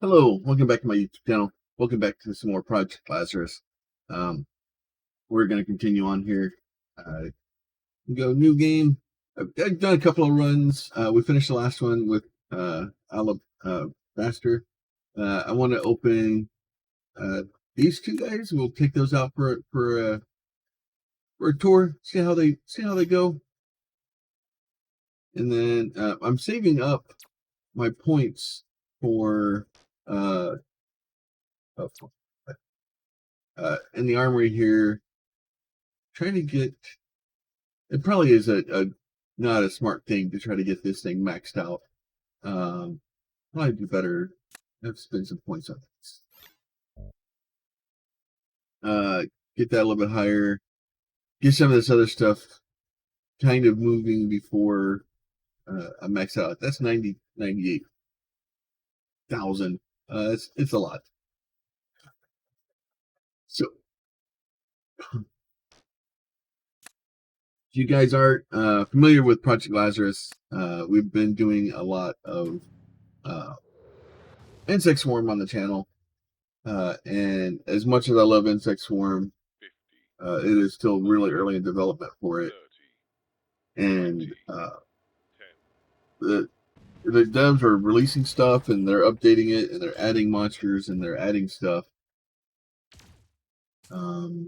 Hello, welcome back to my YouTube channel. Welcome back to some more Project Lazarus. Um, we're going to continue on here. Go new game. I've done a couple of runs. We finished the last one with Alabaster. I want to open these two guys. We'll take those out for a tour. See how they go. And then I'm saving up my points for uh, in the armory here. Trying to get it probably is a not a smart thing to try to get this thing maxed out. Probably do better. Have to spend some points on this. Get that a little bit higher. Get some of this other stuff kind of moving before I max out. That's 98,000. It's a lot. So if you guys aren't familiar with Project Lazarus, we've been doing a lot of Insect Swarm on the channel. And as much as I love Insect Swarm, it is still really early in development for it. And the devs are releasing stuff and they're updating it and they're adding monsters and they're adding stuff. Okay.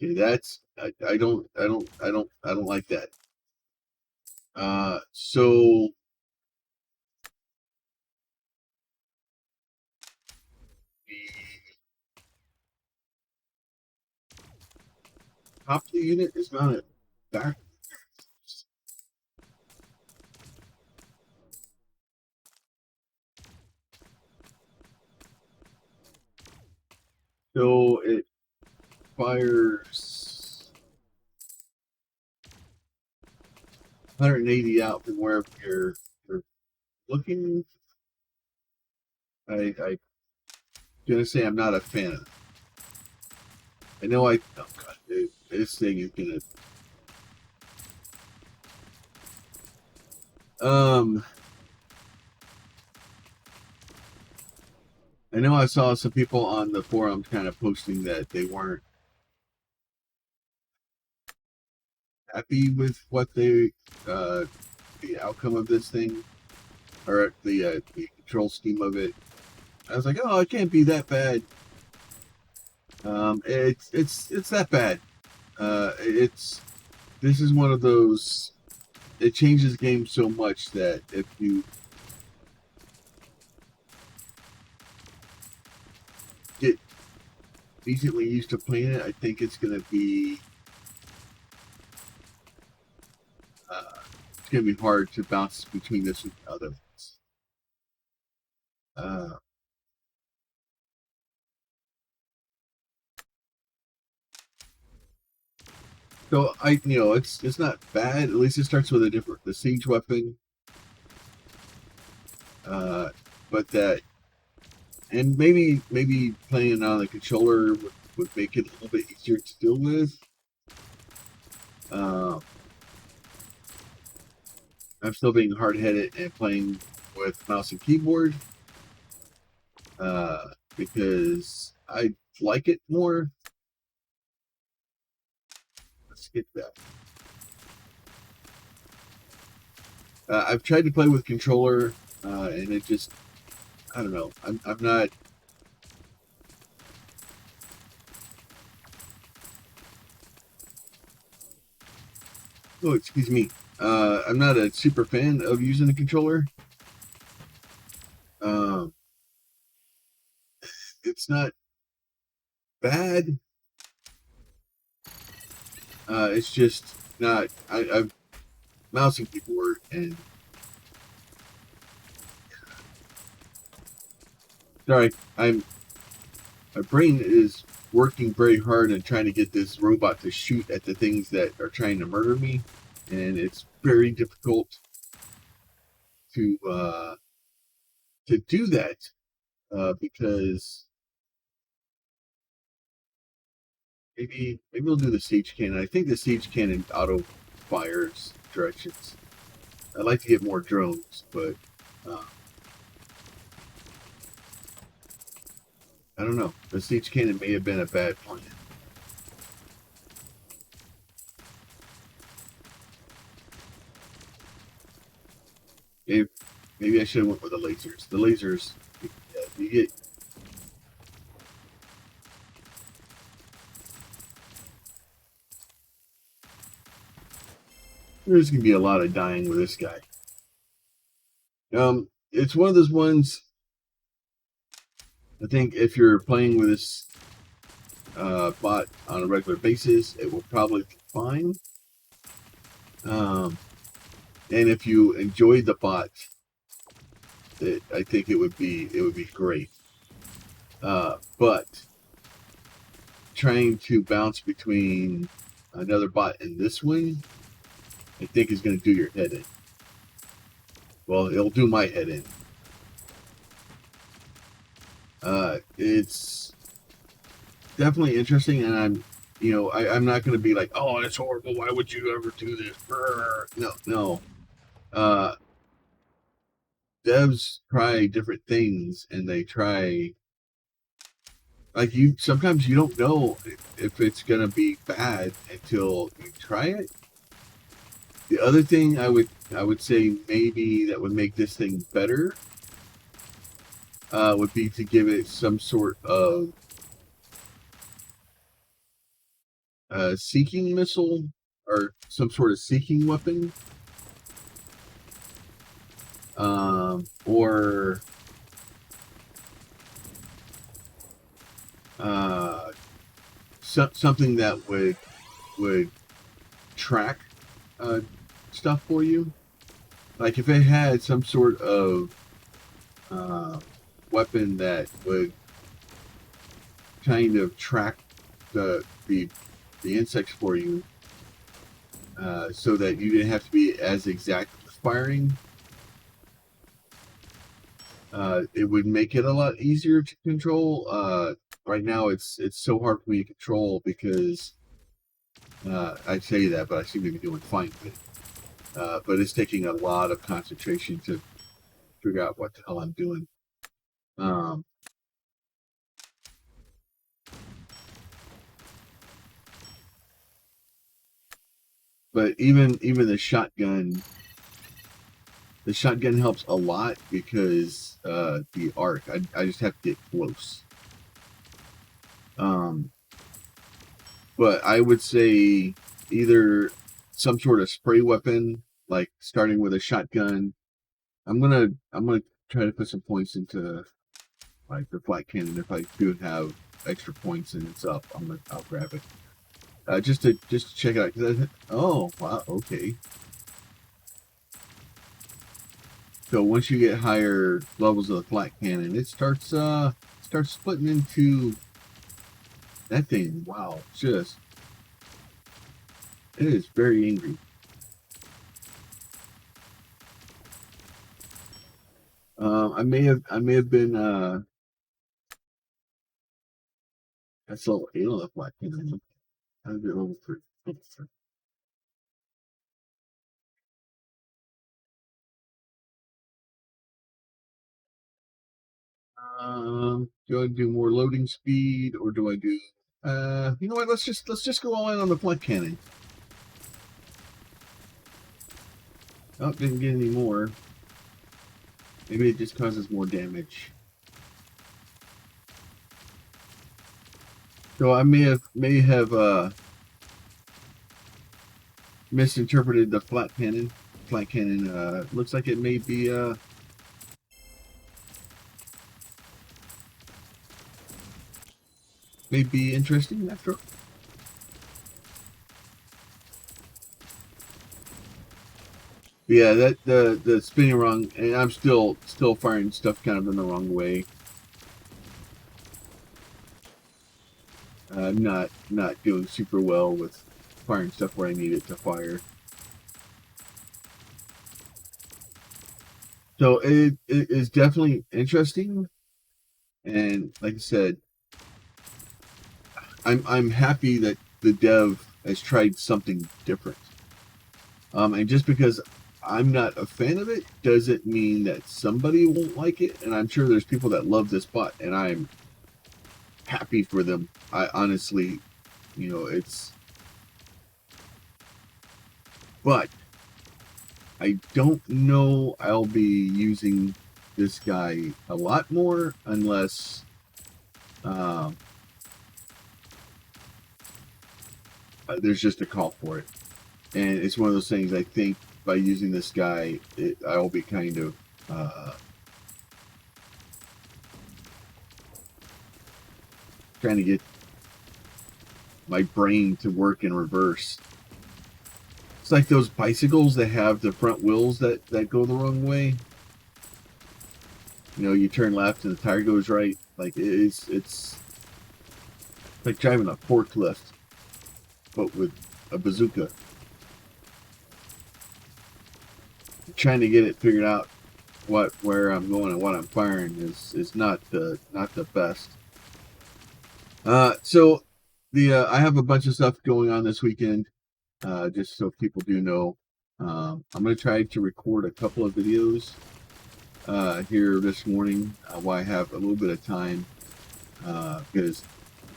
Okay, that's I don't like that. So the top of the unit is mounted back. So it fires 180 out from where you're looking. I'm gonna say I'm not a fan of it. I know oh god, this thing is gonna I know I saw some people on the forums kind of posting that they weren't happy with what the outcome of this thing, or the control scheme of it. I was like, oh, it can't be that bad. It's that bad. This is one of those. It changes games so much that if you get decently used to playing it, I think it's going to be hard to bounce between this and other ones. So it's not bad. At least it starts with the siege weapon. But that, and maybe playing on the controller would make it a little bit easier to deal with. I'm still being hard-headed and playing with mouse and keyboard because I like it more. Let's skip that. I've tried to play with controller, and it just, I don't know. I'm not. Oh, excuse me. I'm not a super fan of using a controller. It's not bad. It's just not. I've mouse and keyboard, and sorry, my brain is working very hard and trying to get this robot to shoot at the things that are trying to murder me, and it's very difficult to do that, because maybe we'll do the siege cannon. I think the siege cannon auto fires directions. I'd like to get more drones, but uh, I don't know. The siege cannon may have been a bad plan. Maybe I should have went with the lasers. The lasers, yeah, you get. There's gonna be a lot of dying with this guy. It's one of those ones. I think if you're playing with this bot on a regular basis, it will probably be fine. And if you enjoyed the bot, I think it would be great. But trying to bounce between another bot and this one, I think is going to do your head in. Well, it'll do my head in. It's definitely interesting, and I'm not going to be like, oh, it's horrible. Why would you ever do this? No. Devs try different things, and they try. Like sometimes you don't know if it's gonna be bad until you try it. The other thing I would say maybe that would make this thing better would be to give it some sort of seeking missile or some sort of seeking weapon, or something that would track stuff for you. Like if it had some sort of weapon that would kind of track the insects for you, so that you didn't have to be as exact with firing. It would make it a lot easier to control. Right now, it's so hard for me to control because I say that, but I seem to be doing fine with it. But it's taking a lot of concentration to figure out what the hell I'm doing. But even the shotgun helps a lot because the arc. I just have to get close. But I would say either some sort of spray weapon, like starting with a shotgun. I'm gonna try to put some points into like the flat cannon. If I do have extra points and it's up, I'll grab it. Just to check it out. Oh wow, okay. So once you get higher levels of the flat cannon, it starts splitting into that thing. Wow, it is very angry. I may have been that's level 8 on the flat cannon. How did it level 3? Do I do more loading speed or do I do? You know what? Let's just go all in on the flat cannon. Oh, didn't get any more. Maybe it just causes more damage. So I may have misinterpreted the flat cannon. Flat cannon looks like it may be interesting after all. Yeah, that the spinning wrong, and I'm still firing stuff kind of in the wrong way. I'm not doing super well with firing stuff where I need it to fire. So it is definitely interesting, and like I said, I'm happy that the dev has tried something different. And just because I'm not a fan of it doesn't mean that somebody won't like it. And I'm sure there's people that love this bot, and I'm happy for them. I honestly, it's. But I don't know I'll be using this guy a lot more unless um, there's just a call for it. And it's one of those things, I think by using this guy, I'll be kind of trying to get my brain to work in reverse. It's like those bicycles that have the front wheels that go the wrong way. You turn left and the tire goes right. Like it's like driving a forklift, but with a bazooka. Trying to get it figured out where I'm going and what I'm firing is not the best. So I have a bunch of stuff going on this weekend. Just so people do know, I'm going to try to record a couple of videos here this morning while I have a little bit of time, because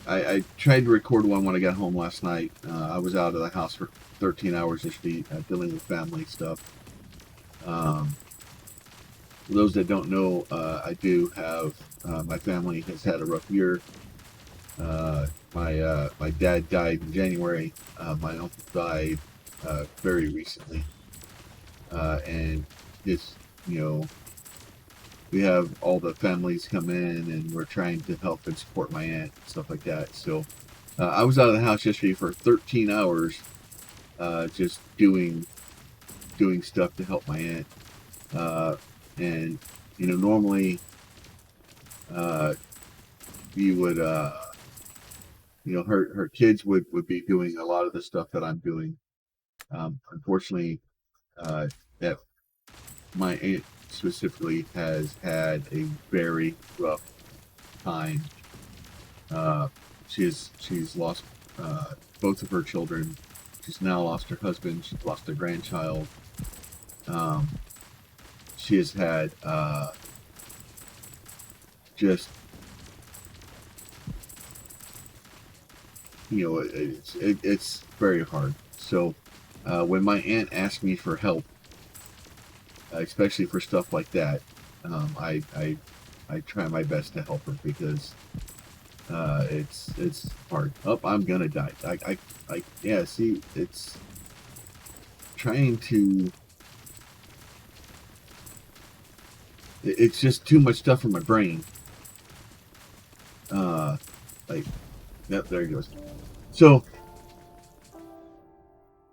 I tried to record one when I got home last night. I was out of the house for 13 hours this week dealing with family stuff. For those that don't know, I do have my family has had a rough year. My dad died in January. My uncle died very recently, and it's we have all the families come in, and we're trying to help and support my aunt and stuff like that. So I was out of the house yesterday for 13 hours, just doing stuff to help my aunt. And normally you would her kids would be doing a lot of the stuff that I'm doing. Unfortunately, that my aunt specifically has had a very rough time. uh, she's lost both of her children. She's now lost her husband. She's lost a grandchild. um, she has had just it's very hard. So when my aunt asked me for help, especially for stuff like that, I try my best to help her, because it's hard. Oh, I'm gonna die. Yeah. See, it's trying to. It's just too much stuff for my brain. Uh, like, yep, there he goes. So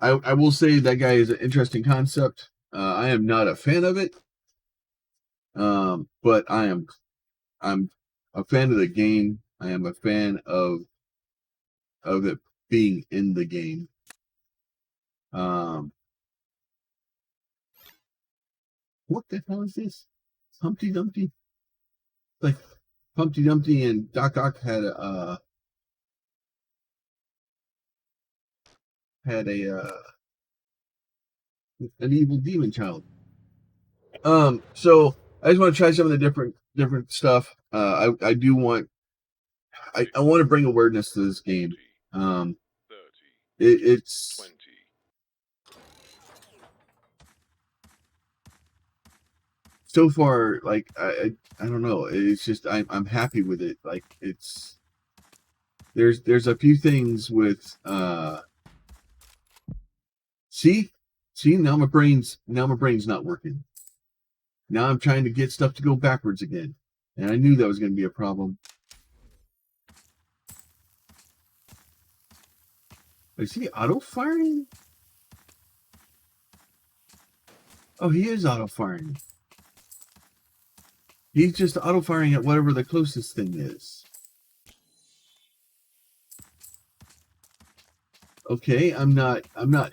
I will say that guy is an interesting concept. I am not a fan of it, but I'm a fan of the game. I am a fan of it being in the game. Um, what the hell is this? Humpty Dumpty? Like Humpty Dumpty and Doc Ock had a an evil demon child. So I just want to try some of the different stuff. I do want I want to bring awareness to this game. Um, it's so far, like I don't know. It's just I'm happy with it. Like there's a few things with see now my brain's not working. Now I'm trying to get stuff to go backwards again, and I knew that was going to be a problem. Is he auto firing? Oh, he is auto firing. He's just auto firing at whatever the closest thing is. Okay, I'm not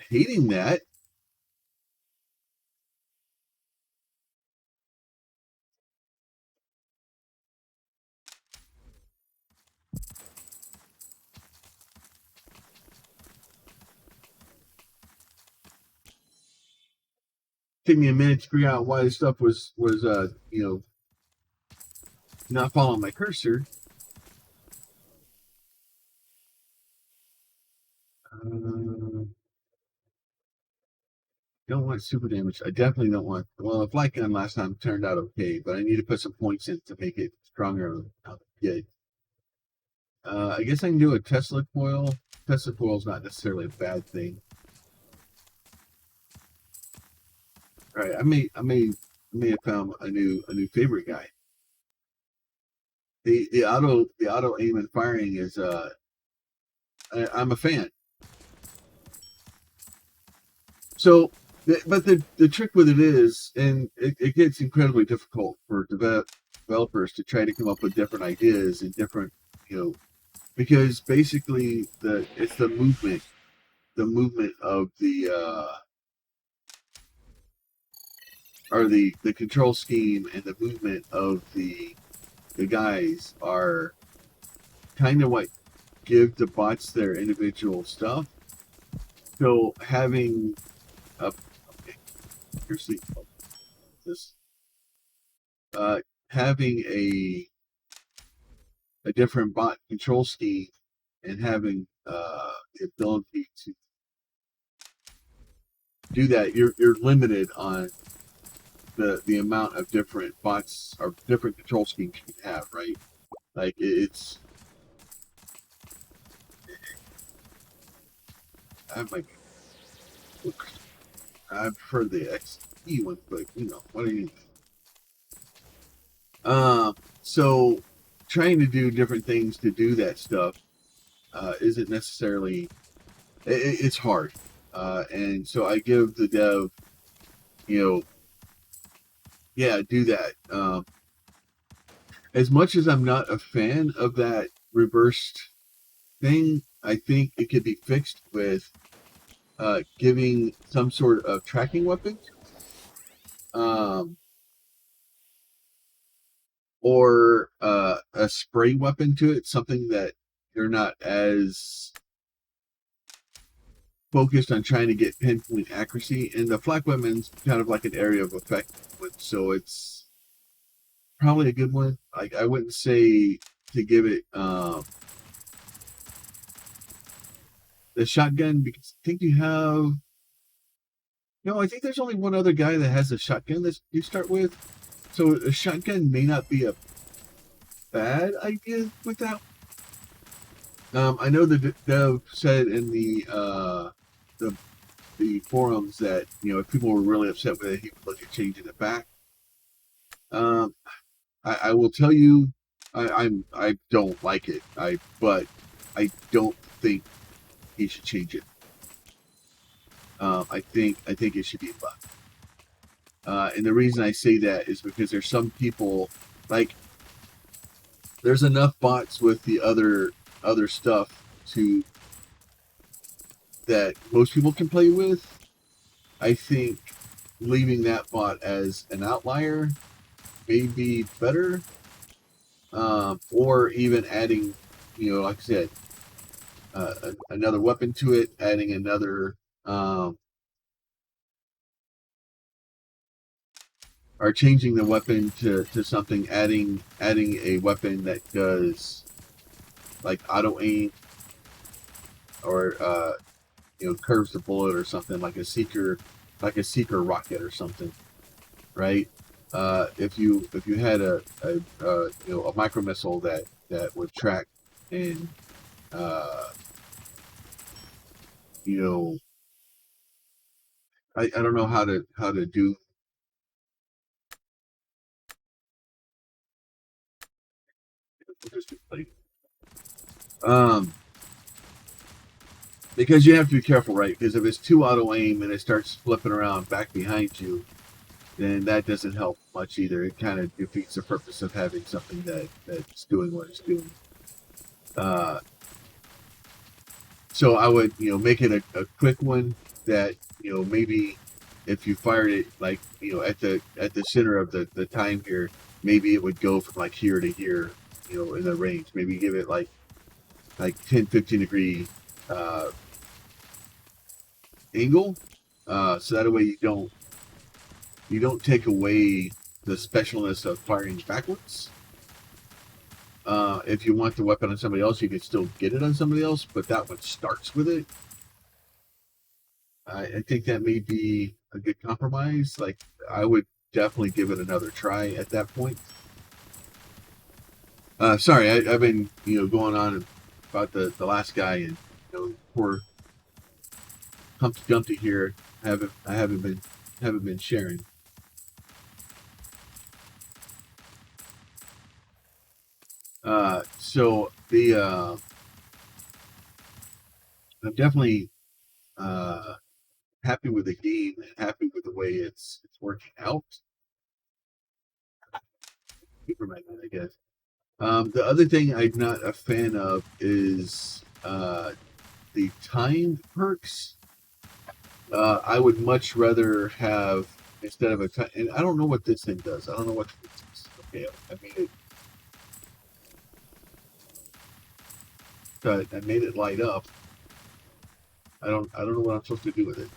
hating that. Took me a minute to figure out why this stuff was not following my cursor. Don't want super damage. I definitely don't want. Well, the flight gun last time turned out okay, but I need to put some points in to make it stronger. Good. I guess I can do a Tesla coil. Tesla coil is not necessarily a bad thing. All right, I may have found a new favorite guy. The auto aim and firing is I'm a fan. So, but the trick with it is, and it gets incredibly difficult for developers to try to come up with different ideas and different, because basically it's the movement of the or the control scheme and the movement of the guys are kind of what give the bots their individual stuff. So having a this having a different bot control scheme and having the ability to do that, you're limited on the amount of different bots or different control schemes you can have, right? Like it's I might I prefer the XP one, but what do you so trying to do different things to do that stuff isn't necessarily it's hard. And so I give the dev, do that. As much as I'm not a fan of that reversed thing, I think it could be fixed with giving some sort of tracking weapon, or a spray weapon to it, something that you're not as focused on trying to get pinpoint accuracy. And the flak weapon's kind of like an area of effect, so it's probably a good one. Like I wouldn't say to give it the shotgun, because I think you have. No, I think there's only one other guy that has a shotgun that you start with. So a shotgun may not be a bad idea with that. I know the dev said in the forums that if people were really upset with it, he would look at changing it back. I will tell you, I don't like it. But I don't think he should change it. I think it should be left. And the reason I say that is because there's some people, like, there's enough bots with the other stuff that most people can play with. I think leaving that bot as an outlier may be better, or even adding, like I said, another weapon to it, adding another, or changing the weapon to something, adding a weapon that does like auto aim, or curves the bullet, or something like a seeker rocket or something, right? If you had a micro missile that would track and I don't know how to do. Because you have to be careful, right? Because if it's too auto aim and it starts flipping around back behind you, then that doesn't help much either. It kind of defeats the purpose of having something that's doing what it's doing. So I would, make it a quick one that, maybe if you fired it like, at the center of the time here, maybe it would go from like here to here, in the range. Maybe give it like 10, 15 degree angle, so that way you don't you don't take away the specialness of firing backwards. If you want the weapon on somebody else, you can still get it on somebody else, but that one starts with it. I think that may be a good compromise. Like, I would definitely give it another try at that point. Sorry, I've been going on about the last guy, and poor Humpty Dumpty here. I haven't been sharing. So the I'm definitely happy with the game and happy with the way it's working out. I guess. The other thing I'm not a fan of is the timed perks. I would much rather have, instead of a time, and I don't know what this thing does. I don't know what this is. Okay, I made it light up. I don't know what I'm supposed to do with it.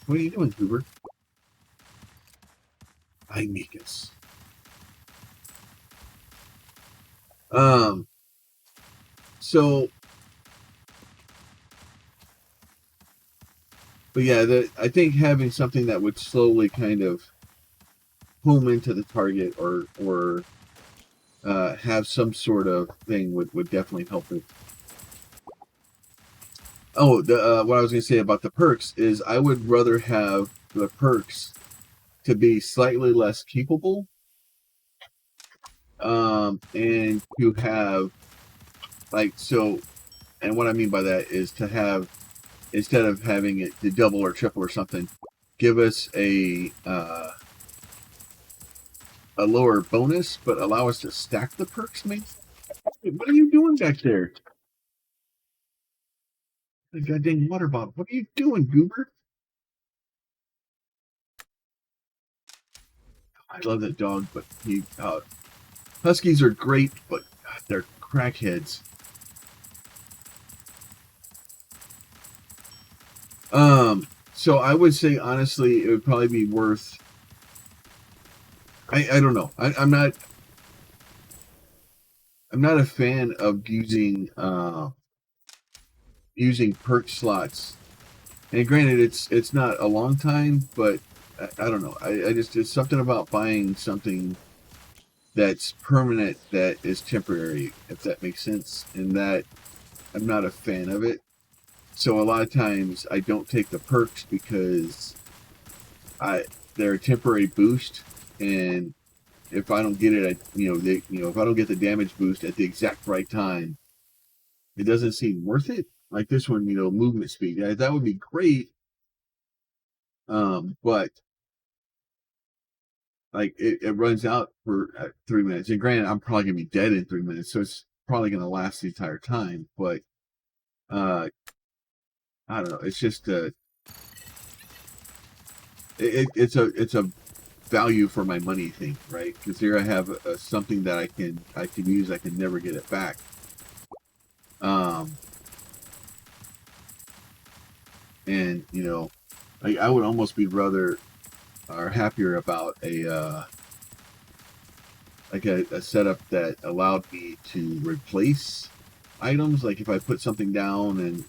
What are you doing, Goober? I Mikas. So, but yeah, I think having something that would slowly kind of home into the target or have some sort of thing would definitely help it. Oh, what I was going to say about the perks is I would rather have the perks to be slightly less keepable, and to have and what I mean by that is to have, instead of having it to double or triple or something, give us a lower bonus, but allow us to stack the perks. Maybe. What are you doing back there? The goddamn water bottle. What are you doing, Goober? I love that dog, but Huskies are great, but God, they're crackheads. So I would say honestly, it would probably be worth. I don't know. I'm not a fan of using perk slots. And granted, it's not a long time, but I don't know. I just, it's something about buying something that's permanent that is temporary, if that makes sense, and that I'm not a fan of it. So a lot of times I don't take the perks because they're a temporary boost, and if I don't get it, if I don't get the damage boost at the exact right time, it doesn't seem worth it. Like this one, movement speed, yeah, that would be great. But like it runs out for 3 minutes, and granted, I'm probably gonna be dead in 3 minutes, so it's probably gonna last the entire time. But I don't know. It's just it's a value for my money thing, right? Because here I have something that I can use. I can never get it back. And I would almost be rather or happier about a setup that allowed me to replace items. Like if I put something down and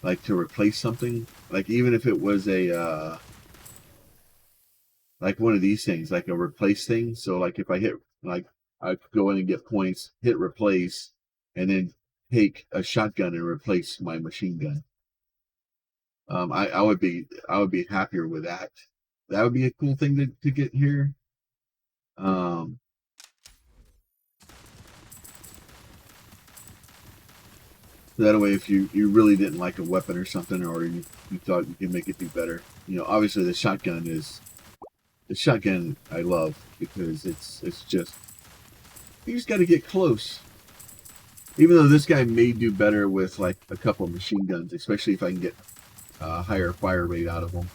like to replace something, like even if it was a like one of these things, like a replace thing. So like if I hit, like I could go in and get points, hit replace, and then take a shotgun and replace my machine gun. I would be happier with that. That would be a cool thing to get here. That way, if you really didn't like a weapon or something, or you thought you could make it do better, obviously the shotgun I love because it's just, you just got to get close. Even though this guy may do better with like a couple of machine guns, especially if I can get a higher fire rate out of them.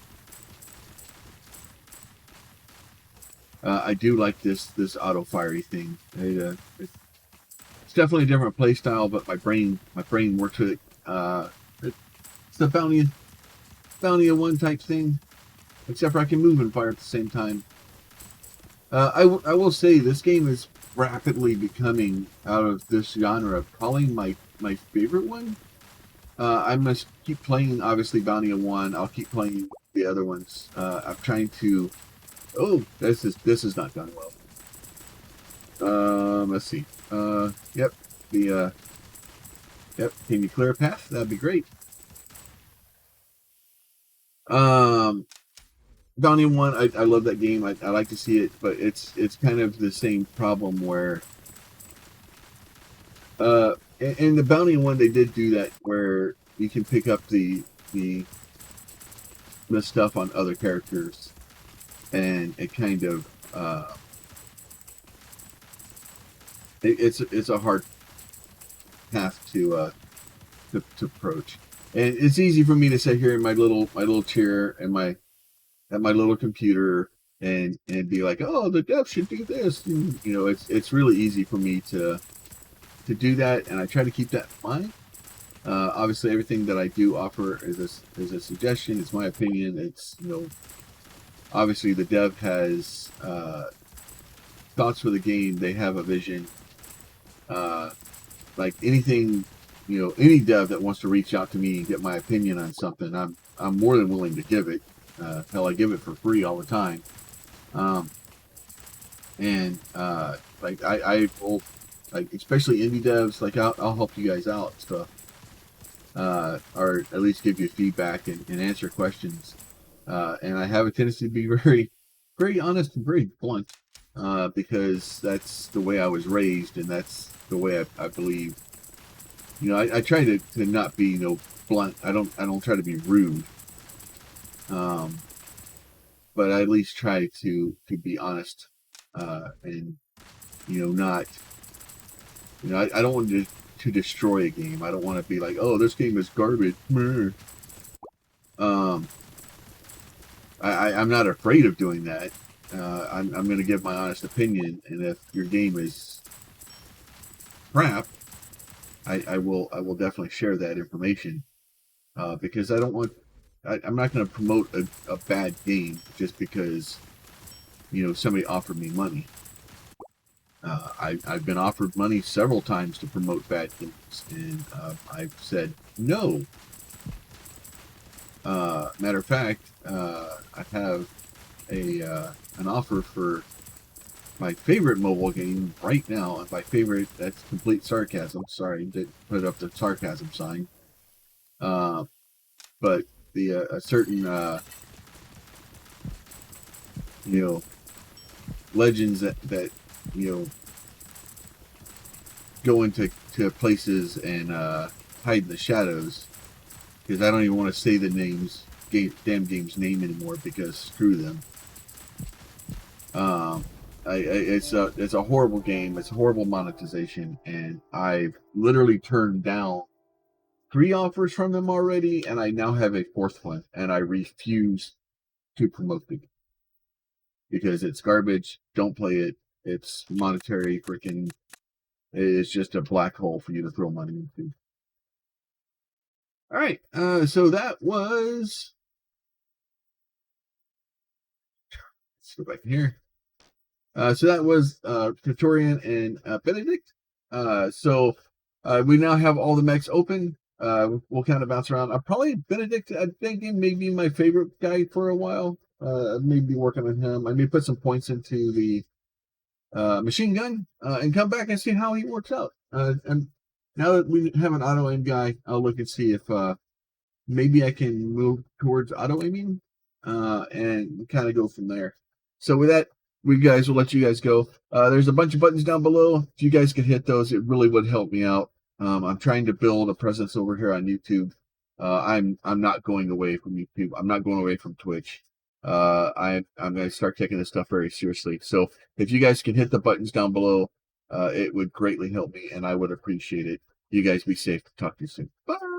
I do like this auto fiery thing. It's definitely a different play style, but my brain works with it. It's the bounty of one type thing, except for I can move and fire at the same time. I will say this game is rapidly becoming, out of this genre, probably my favorite one. I must keep playing, obviously, Bounty of One. I'll keep playing the other ones. I'm trying to... Oh, this is not done well. Let's see. Yep. Yep. Can you clear a path? That'd be great. Bounty of One, I love that game. I like to see it, but it's kind of the same problem where... in the Bounty One, they did do that where you can pick up the stuff on other characters, and it kind of it's a hard path to approach. And it's easy for me to sit here in my little chair and my little computer and be like, oh, the dev should do this. And, you know, it's really easy for me to do that, and I try to keep that in mind. Obviously, everything that I do offer is a suggestion. It's my opinion. It's, you know, obviously the dev has thoughts for the game. They have a vision. Like anything, you know, any dev that wants to reach out to me and get my opinion on something, I'm more than willing to give it. Hell, I give it for free all the time. Like I will, like, especially indie devs, like I'll help you guys out and stuff, or at least give you feedback and answer questions. And I have a tendency to be very, very honest and very blunt, because that's the way I was raised, and that's the way I believe. You know, I try to not be, you know, blunt. I don't try to be rude. But I at least try to be honest, and, you know, not, you know, I don't want to destroy a game. I don't want to be like, oh, this game is garbage. I'm not afraid of doing that. I'm going to give my honest opinion, and if your game is crap, I will definitely share that information, because I don't want. I'm not going to promote a bad game just because, you know, somebody offered me money. I've been offered money several times to promote bad games, and I've said no. Matter of fact, I have an offer for my favorite mobile game right now. And by favorite, that's complete sarcasm. Sorry, didn't put up the sarcasm sign. But a certain, you know, legends that you know, go into places and hide in the shadows, because I don't even want to say the damn game's name anymore, because screw them. It's a horrible game. It's a horrible monetization, and I've literally turned down 3 offers from them already, and I now have a 4th one, and I refuse to promote the game because it's garbage. Don't play it. It's monetary freaking. It's just a black hole for you to throw money into. All right, so that was. Let's go back in here. So that was Praetorian and Benedict. So we now have all the mechs open. We'll kind of bounce around. Probably Benedict, I think, may be my favorite guy for a while. I may be working on him. I may put some points into the machine gun and come back and see how he works out. And now that we have an auto aim guy, I'll look and see if maybe I can move towards auto aiming and kind of go from there. So with that, we guys will let you guys go. There's a bunch of buttons down below. If you guys could hit those, it really would help me out. I'm trying to build a presence over here on YouTube. I'm not going away from YouTube. I'm not going away from Twitch. I'm going to start taking this stuff very seriously. So if you guys can hit the buttons down below, it would greatly help me, and I would appreciate it. You guys be safe. Talk to you soon. Bye.